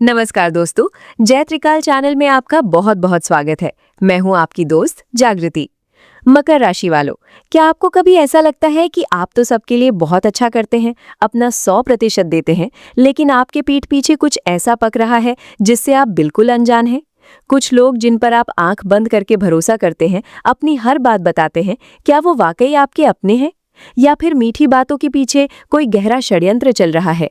नमस्कार दोस्तों। जय त्रिकाल चैनल में आपका बहुत बहुत स्वागत है। मैं हूं आपकी दोस्त जागृति। मकर राशि वालों, क्या आपको कभी ऐसा लगता है कि आप तो सबके लिए बहुत अच्छा करते हैं, अपना 100% देते हैं, लेकिन आपके पीठ पीछे कुछ ऐसा पक रहा है जिससे आप बिल्कुल अनजान हैं? कुछ लोग जिन पर आप आंख बंद करके भरोसा करते हैं, अपनी हर बात बताते हैं, क्या वो वाकई आपके अपने हैं? या फिर मीठी बातों के पीछे कोई गहरा षड्यंत्र चल रहा है?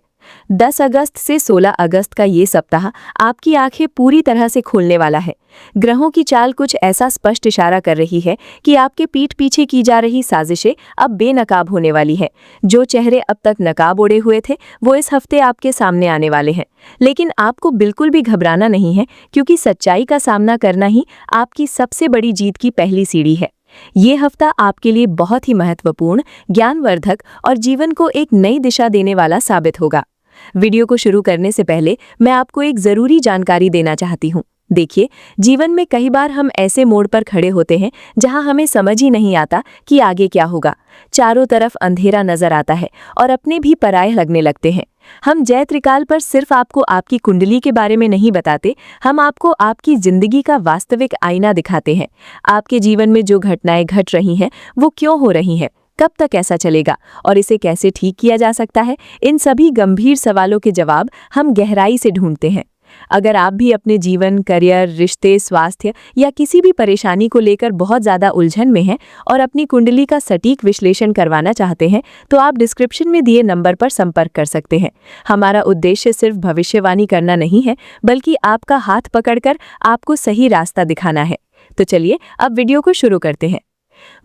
10 अगस्त से 16 अगस्त का ये सप्ताह आपकी आंखें पूरी तरह से खोलने वाला है। ग्रहों की चाल कुछ ऐसा स्पष्ट इशारा कर रही है कि आपके पीठ पीछे की जा रही साजिशें अब बेनकाब होने वाली है। जो चेहरे अब तक नकाब ओढ़े हुए थे, वो इस हफ्ते आपके सामने आने वाले हैं। लेकिन आपको बिल्कुल भी घबराना नहीं है, क्योंकि सच्चाई का सामना करना ही आपकी सबसे बड़ी जीत की पहली सीढ़ी है। ये हफ्ता आपके लिए बहुत ही महत्वपूर्ण, ज्ञानवर्धक और जीवन को एक नई दिशा देने वाला साबित होगा। वीडियो को शुरू करने से पहले मैं आपको एक जरूरी जानकारी देना चाहती हूँ। देखिए, जीवन में कई बार हम ऐसे मोड़ पर खड़े होते हैं जहां हमें समझ ही नहीं आता कि आगे क्या होगा। चारों तरफ अंधेरा नजर आता है और अपने भी पराये लगने लगते हैं। हम जय त्रिकाल पर सिर्फ आपको आपकी कुंडली के बारे में नहीं बताते, हम आपको आपकी जिंदगी का वास्तविक आईना दिखाते हैं। आपके जीवन में जो घटनाएं घट रही हैं, वो क्यों हो रही हैं, कब तक ऐसा चलेगा और इसे कैसे ठीक किया जा सकता है, इन सभी गंभीर सवालों के जवाब हम गहराई से ढूंढते हैं। अगर आप भी अपने जीवन, करियर, रिश्ते, स्वास्थ्य या किसी भी परेशानी को लेकर बहुत ज़्यादा उलझन में हैं और अपनी कुंडली का सटीक विश्लेषण करवाना चाहते हैं, तो आप डिस्क्रिप्शन में दिए नंबर पर संपर्क कर सकते हैं। हमारा उद्देश्य सिर्फ भविष्यवाणी करना नहीं है, बल्कि आपका हाथ पकड़कर आपको सही रास्ता दिखाना है। तो चलिए अब वीडियो को शुरू करते हैं।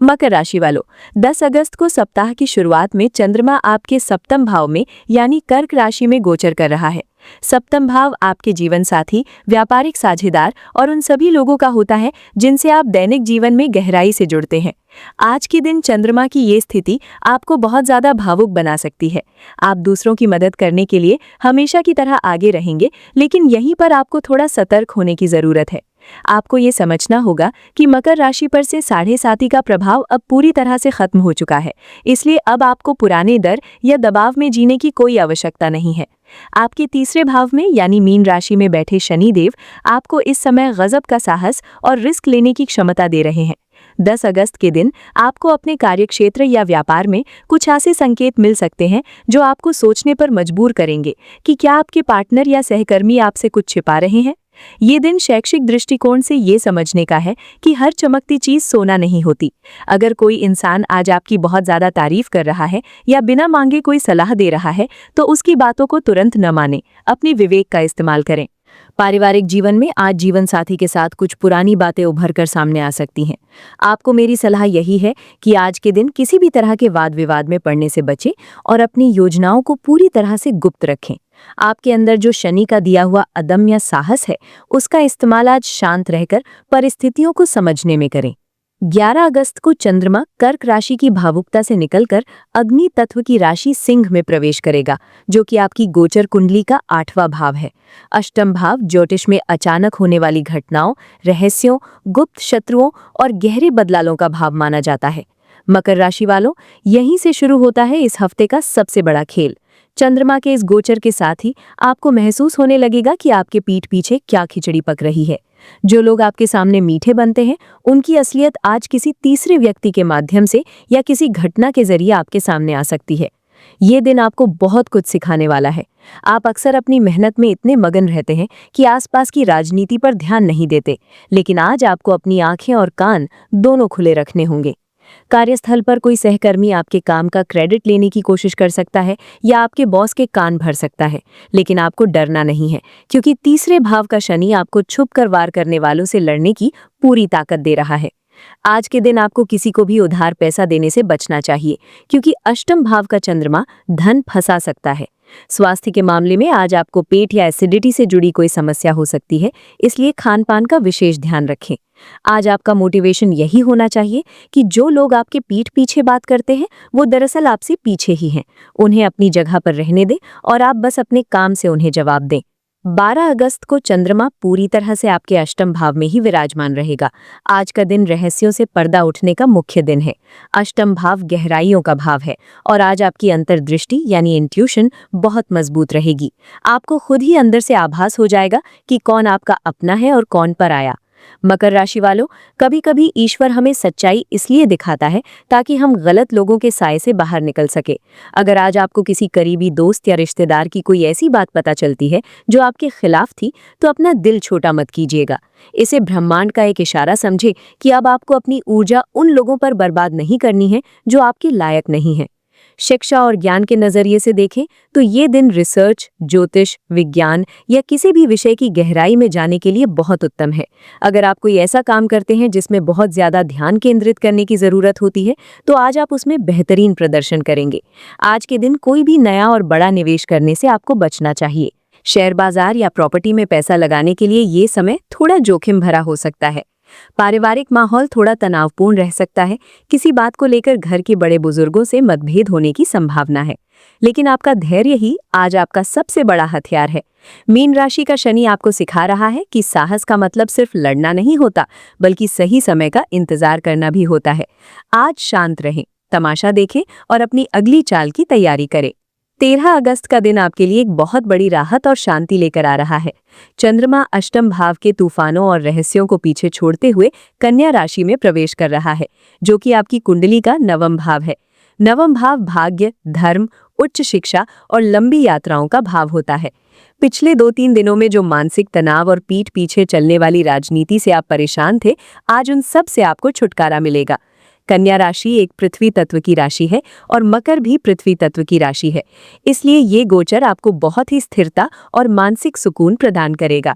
मकर राशि वालों, 10 अगस्त को सप्ताह की शुरुआत में चंद्रमा आपके सप्तम भाव में यानी कर्क राशि में गोचर कर रहा है। सप्तम भाव आपके जीवन साथी, व्यापारिक साझेदार और उन सभी लोगों का होता है जिनसे आप दैनिक जीवन में गहराई से जुड़ते हैं। आज के दिन चंद्रमा की ये स्थिति आपको बहुत ज्यादा भावुक बना सकती है। आप दूसरों की मदद करने के लिए हमेशा की तरह आगे रहेंगे, लेकिन यहीं पर आपको थोड़ा सतर्क होने की जरूरत है। आपको ये समझना होगा कि मकर राशि पर से 7.5 का प्रभाव अब पूरी तरह से खत्म हो चुका है, इसलिए अब आपको पुराने डर या दबाव में जीने की कोई आवश्यकता नहीं है। आपके तीसरे भाव में यानी मीन राशि में बैठे शनिदेव आपको इस समय गजब का साहस और रिस्क लेने की क्षमता दे रहे हैं। 10 अगस्त के दिन आपको अपने कार्यक्षेत्र या व्यापार में कुछ ऐसे संकेत मिल सकते हैं जो आपको सोचने पर मजबूर करेंगे कि क्या आपके पार्टनर या सहकर्मी आपसे कुछ छिपा रहे हैं। ये दिन शैक्षिक दृष्टिकोण से ये समझने का है कि हर चमकती चीज सोना नहीं होती। अगर कोई इंसान आज आपकी बहुत ज्यादा तारीफ कर रहा है या बिना मांगे कोई सलाह दे रहा है, तो उसकी बातों को तुरंत न माने, अपनी विवेक का इस्तेमाल करें। पारिवारिक जीवन में आज जीवन साथी के साथ कुछ पुरानी बातें उभर कर सामने आ सकती हैं। आपको मेरी सलाह यही है कि आज के दिन किसी भी तरह के वाद विवाद में पड़ने से बचें और अपनी योजनाओं को पूरी तरह से गुप्त रखें। आपके अंदर जो शनि का दिया हुआ अदम्य साहस है, उसका इस्तेमाल आज शांत रहकर परिस्थितियों को समझने में करें। 11 अगस्त को चंद्रमा कर्क राशि की भावुकता से निकलकर अग्नि तत्व की राशि सिंह में प्रवेश करेगा, जो कि आपकी गोचर कुंडली का 8वां भाव है। अष्टम भाव ज्योतिष में अचानक होने वाली घटनाओं, रहस्यों, गुप्त शत्रुओं और गहरे बदलावों का भाव माना जाता है। मकर राशि वालों, यहीं से शुरू होता है इस हफ्ते का सबसे बड़ा खेल। चंद्रमा के इस गोचर के साथ ही आपको महसूस होने लगेगा कि आपके पीठ पीछे क्या खिचड़ी पक रही है। जो लोग आपके सामने मीठे बनते हैं, उनकी असलियत आज किसी तीसरे व्यक्ति के माध्यम से या किसी घटना के जरिए आपके सामने आ सकती है। ये दिन आपको बहुत कुछ सिखाने वाला है। आप अक्सर अपनी मेहनत में इतने मगन रहते हैं कि आसपास की राजनीति पर ध्यान नहीं देते, लेकिन आज आपको अपनी आंखें और कान दोनों खुले रखने होंगे। कार्यस्थल पर कोई सहकर्मी आपके काम का क्रेडिट लेने की कोशिश कर सकता है या आपके बॉस के कान भर सकता है, लेकिन आपको डरना नहीं है, क्योंकि तीसरे भाव का शनि आपको छुपकर वार करने वालों से लड़ने की पूरी ताकत दे रहा है। आज के दिन आपको किसी को भी उधार पैसा देने से बचना चाहिए, क्योंकि अष्टम भाव का चंद्रमा धन फंसा सकता है। स्वास्थ्य के मामले में आज आपको पेट या एसिडिटी से जुड़ी कोई समस्या हो सकती है, इसलिए खान पान का विशेष ध्यान रखें। आज आपका मोटिवेशन यही होना चाहिए कि जो लोग आपके पीठ पीछे बात करते हैं, वो दरअसल आपसे पीछे ही हैं। उन्हें अपनी जगह पर रहने दें और आप बस अपने काम से उन्हें जवाब दें। 12 अगस्त को चंद्रमा पूरी तरह से आपके अष्टम भाव में ही विराजमान रहेगा। आज का दिन रहस्यों से पर्दा उठने का मुख्य दिन है। अष्टम भाव गहराइयों का भाव है और आज आपकी अंतर्दृष्टि यानी इंट्यूशन बहुत मजबूत रहेगी। आपको खुद ही अंदर से आभास हो जाएगा कि कौन आपका अपना है और कौन पर आया। मकर राशि वालों, कभी कभी ईश्वर हमें सच्चाई इसलिए दिखाता है ताकि हम गलत लोगों के साए से बाहर निकल सके। अगर आज आपको किसी करीबी दोस्त या रिश्तेदार की कोई ऐसी बात पता चलती है जो आपके खिलाफ थी, तो अपना दिल छोटा मत कीजिएगा। इसे ब्रह्मांड का एक इशारा समझे कि अब आपको अपनी ऊर्जा उन लोगों पर बर्बाद नहीं करनी है जो आपके लायक नहीं है। शिक्षा और ज्ञान के नजरिए से देखें तो ये दिन रिसर्च, ज्योतिष, विज्ञान या किसी भी विषय की गहराई में जाने के लिए बहुत उत्तम है। अगर आप कोई ऐसा काम करते हैं जिसमें बहुत ज्यादा ध्यान केंद्रित करने की जरूरत होती है, तो आज आप उसमें बेहतरीन प्रदर्शन करेंगे। आज के दिन कोई भी नया और बड़ा निवेश करने से आपको बचना चाहिए। शेयर बाजार या प्रॉपर्टी में पैसा लगाने के लिए ये समय थोड़ा जोखिम भरा हो सकता है। पारिवारिक माहौल थोड़ा तनावपूर्ण रह सकता है। किसी बात को लेकर घर के बड़े बुजुर्गों से मतभेद होने की संभावना है, लेकिन आपका धैर्य ही आज आपका सबसे बड़ा हथियार है। मीन राशि का शनि आपको सिखा रहा है कि साहस का मतलब सिर्फ लड़ना नहीं होता, बल्कि सही समय का इंतजार करना भी होता है। आज शांत रहें, तमाशा देखें और अपनी अगली चाल की तैयारी करें। 13 अगस्त का दिन आपके लिए एक बहुत बड़ी राहत और शांति लेकर आ रहा है। चंद्रमा अष्टम भाव के तूफानों और रहस्यों को पीछे छोड़ते हुए कन्या राशि में प्रवेश कर रहा है, जो कि आपकी कुंडली का नवम भाव है। नवम भाव भाग्य, धर्म, उच्च शिक्षा और लंबी यात्राओं का भाव होता है। पिछले 2-3 दिनों में जो मानसिक तनाव और पीठ पीछे चलने वाली राजनीति से आप परेशान थे, आज उन सब से आपको छुटकारा मिलेगा। कन्या राशि एक पृथ्वी तत्व की राशि है और मकर भी पृथ्वी तत्व की राशि है, इसलिए ये गोचर आपको बहुत ही स्थिरता और मानसिक सुकून प्रदान करेगा।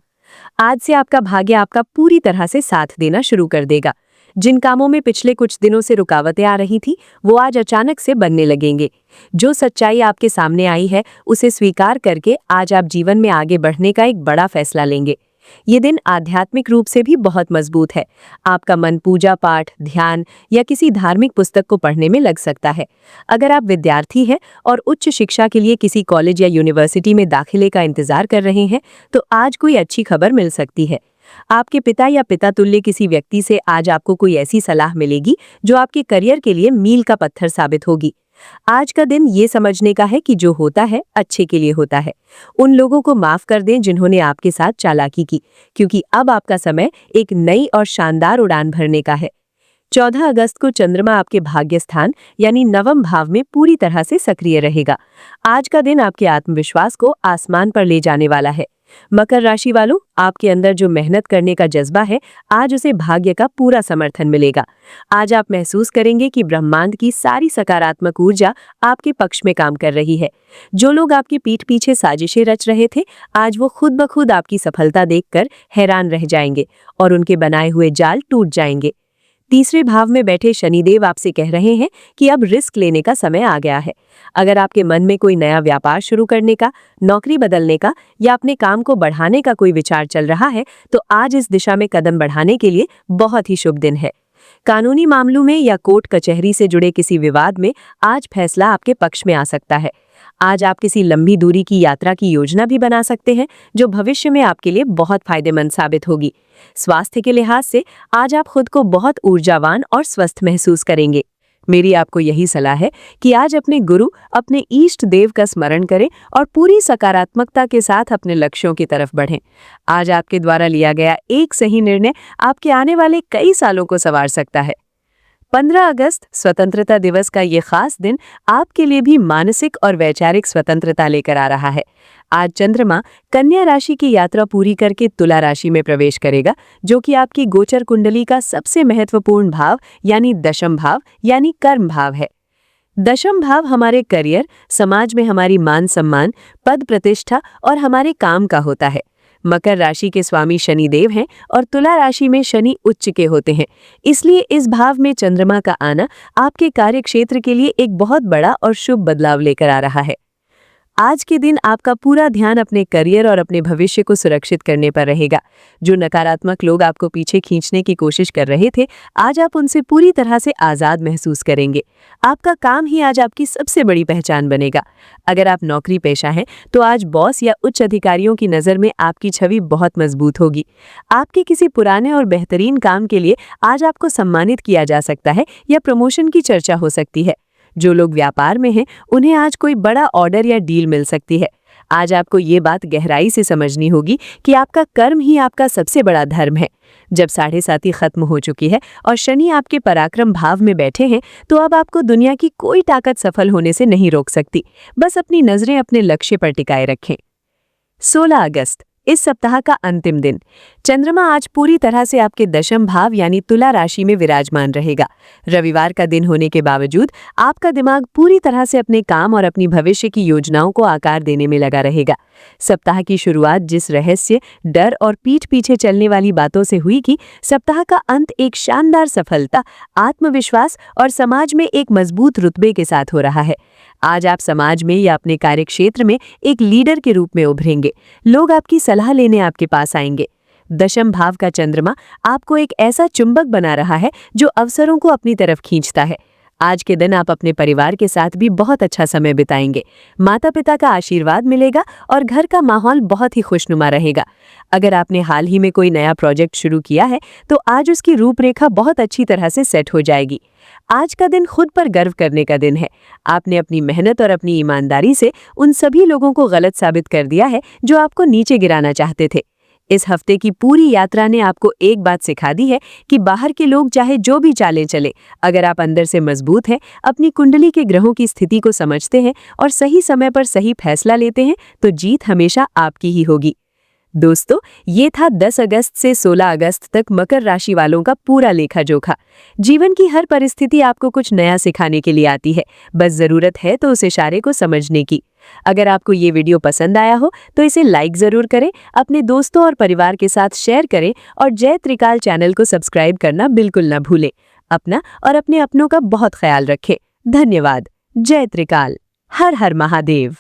आज से आपका भाग्य आपका पूरी तरह से साथ देना शुरू कर देगा। जिन कामों में पिछले कुछ दिनों से रुकावटें आ रही थी, वो आज अचानक से बनने लगेंगे। जो सच्चाई आपके सामने आई है, उसे स्वीकार करके आज आप जीवन में आगे बढ़ने का एक बड़ा फैसला लेंगे। ये दिन आध्यात्मिक रूप से भी बहुत मजबूत है। आपका मन पूजा पाठ, ध्यान या किसी धार्मिक पुस्तक को पढ़ने में लग सकता है। अगर आप विद्यार्थी हैं और उच्च शिक्षा के लिए किसी कॉलेज या यूनिवर्सिटी में दाखिले का इंतजार कर रहे हैं, तो आज कोई अच्छी खबर मिल सकती है। आपके पिता या पिता तुल्य किसी व्यक्ति से आज आपको कोई ऐसी सलाह मिलेगी जो आपके करियर के लिए मील का पत्थर साबित होगी। आज का दिन ये समझने का है कि जो होता है अच्छे के लिए होता है। उन लोगों को माफ कर दें जिन्होंने आपके साथ चालाकी की, क्योंकि अब आपका समय एक नई और शानदार उड़ान भरने का है। 14 अगस्त को चंद्रमा आपके भाग्य स्थान यानी नवम भाव में पूरी तरह से सक्रिय रहेगा। आज का दिन आपके आत्मविश्वास को आसमान पर ले जाने वाला है। मकर राशि वालों, आपके अंदर जो मेहनत करने का जज्बा है, आज उसे भाग्य का पूरा समर्थन मिलेगा। आज आप महसूस करेंगे कि ब्रह्मांड की सारी सकारात्मक ऊर्जा आपके पक्ष में काम कर रही है। जो लोग आपकी पीठ पीछे साजिशें रच रहे थे, आज वो खुद ब खुद आपकी सफलता देखकर हैरान रह जाएंगे और उनके बनाए हुए जाल टूट जाएंगे। तीसरे भाव में बैठे शनिदेव आपसे कह रहे हैं कि अब रिस्क लेने का समय आ गया है। अगर आपके मन में कोई नया व्यापार शुरू करने का, नौकरी बदलने का या अपने काम को बढ़ाने का कोई विचार चल रहा है, तो आज इस दिशा में कदम बढ़ाने के लिए बहुत ही शुभ दिन है। कानूनी मामलों में या कोर्ट कचहरी से जुड़े किसी विवाद में आज फैसला आपके पक्ष में आ सकता है। आज आप किसी लंबी दूरी की यात्रा की योजना भी बना सकते हैं, जो भविष्य में आपके लिए बहुत फायदेमंद साबित होगी। स्वास्थ्य के लिहाज से आज आप खुद को बहुत ऊर्जावान और स्वस्थ महसूस करेंगे। मेरी आपको यही सलाह है कि आज अपने गुरु, अपने इष्ट देव का स्मरण करें और पूरी सकारात्मकता के साथ अपने लक्ष्यों की तरफ बढ़ें। आज आपके द्वारा लिया गया एक सही निर्णय आपके आने वाले कई सालों को संवार सकता है। 15 अगस्त स्वतंत्रता दिवस का ये खास दिन आपके लिए भी मानसिक और वैचारिक स्वतंत्रता लेकर आ रहा है। आज चंद्रमा कन्या राशि की यात्रा पूरी करके तुला राशि में प्रवेश करेगा, जो कि आपकी गोचर कुंडली का सबसे महत्वपूर्ण भाव यानी दशम भाव यानी कर्म भाव है। दशम भाव हमारे करियर, समाज में हमारी मान सम्मान, पद प्रतिष्ठा और हमारे काम का होता है। मकर राशि के स्वामी शनिदेव हैं और तुला राशि में शनि उच्च के होते हैं, इसलिए इस भाव में चंद्रमा का आना आपके कार्य क्षेत्र के लिए एक बहुत बड़ा और शुभ बदलाव लेकर आ रहा है। आज के दिन आपका पूरा ध्यान अपने करियर और अपने भविष्य को सुरक्षित करने पर रहेगा। जो नकारात्मक लोग आपको पीछे खींचने की कोशिश कर रहे थे, आज आप उनसे पूरी तरह से आज़ाद महसूस करेंगे। आपका काम ही आज आपकी सबसे बड़ी पहचान बनेगा। अगर आप नौकरी पेशा हैं, तो आज बॉस या उच्च अधिकारियों की नज़र में आपकी छवि बहुत मजबूत होगी। आपके किसी पुराने और बेहतरीन काम के लिए आज आपको सम्मानित किया जा सकता है या प्रमोशन की चर्चा हो सकती है। जो लोग व्यापार में हैं, उन्हें आज कोई बड़ा ऑर्डर या डील मिल सकती है। आज आपको ये बात गहराई से समझनी होगी कि आपका कर्म ही आपका सबसे बड़ा धर्म है। जब 7:30 खत्म हो चुकी है और शनि आपके पराक्रम भाव में बैठे हैं, तो अब आपको दुनिया की कोई ताकत सफल होने से नहीं रोक सकती। बस अपनी नजरें अपने लक्ष्य पर टिकाए रखें। 16 अगस्त, इस सप्ताह का अंतिम दिन। चंद्रमा आज पूरी तरह से आपके दशम भाव यानी तुला राशि में विराजमान रहेगा। रविवार का दिन होने के बावजूद आपका दिमाग पूरी तरह से अपने काम और अपनी भविष्य की योजनाओं को आकार देने में लगा रहेगा। सप्ताह की शुरुआत जिस रहस्य, डर और पीठ पीछे चलने वाली बातों से हुई कि सप्ताह का अंत एक शानदार सफलता, आत्मविश्वास और समाज में एक मजबूत रुतबे के साथ हो रहा है। आज आप समाज में या अपने कार्यक्षेत्र में एक लीडर के रूप में उभरेंगे। लोग आपकी सलाह लेने आपके पास आएंगे। दशम भाव का चंद्रमा आपको एक ऐसा चुंबक बना रहा है जो अवसरों को अपनी तरफ खींचता है। आज के दिन आप अपने परिवार के साथ भी बहुत अच्छा समय बिताएंगे। माता पिता का आशीर्वाद मिलेगा और घर का माहौल बहुत ही खुशनुमा रहेगा। अगर आपने हाल ही में कोई नया प्रोजेक्ट शुरू किया है, तो आज उसकी रूपरेखा बहुत अच्छी तरह से सेट हो जाएगी। आज का दिन खुद पर गर्व करने का दिन है। आपने अपनी मेहनत और अपनी ईमानदारी से उन सभी लोगों को गलत साबित कर दिया है जो आपको नीचे गिराना चाहते थे। इस हफ्ते की पूरी यात्रा ने आपको एक बात सिखा दी है कि बाहर के लोग चाहे जो भी चालें चले, अगर आप अंदर से मजबूत हैं, अपनी कुंडली के ग्रहों की स्थिति को समझते हैं और सही समय पर सही फैसला लेते हैं, तो जीत हमेशा आपकी ही होगी। दोस्तों, ये था 10 अगस्त से 16 अगस्त तक मकर राशि वालों का पूरा लेखा जोखा। जीवन की हर परिस्थिति आपको कुछ नया सिखाने के लिए आती है, बस जरूरत है तो उस इशारे को समझने की। अगर आपको ये वीडियो पसंद आया हो तो इसे लाइक जरूर करें, अपने दोस्तों और परिवार के साथ शेयर करें और जय त्रिकाल चैनल को सब्सक्राइब करना बिल्कुल न भूलें। अपना और अपने अपनों का बहुत ख्याल रखें। धन्यवाद। जय त्रिकाल। हर हर महादेव।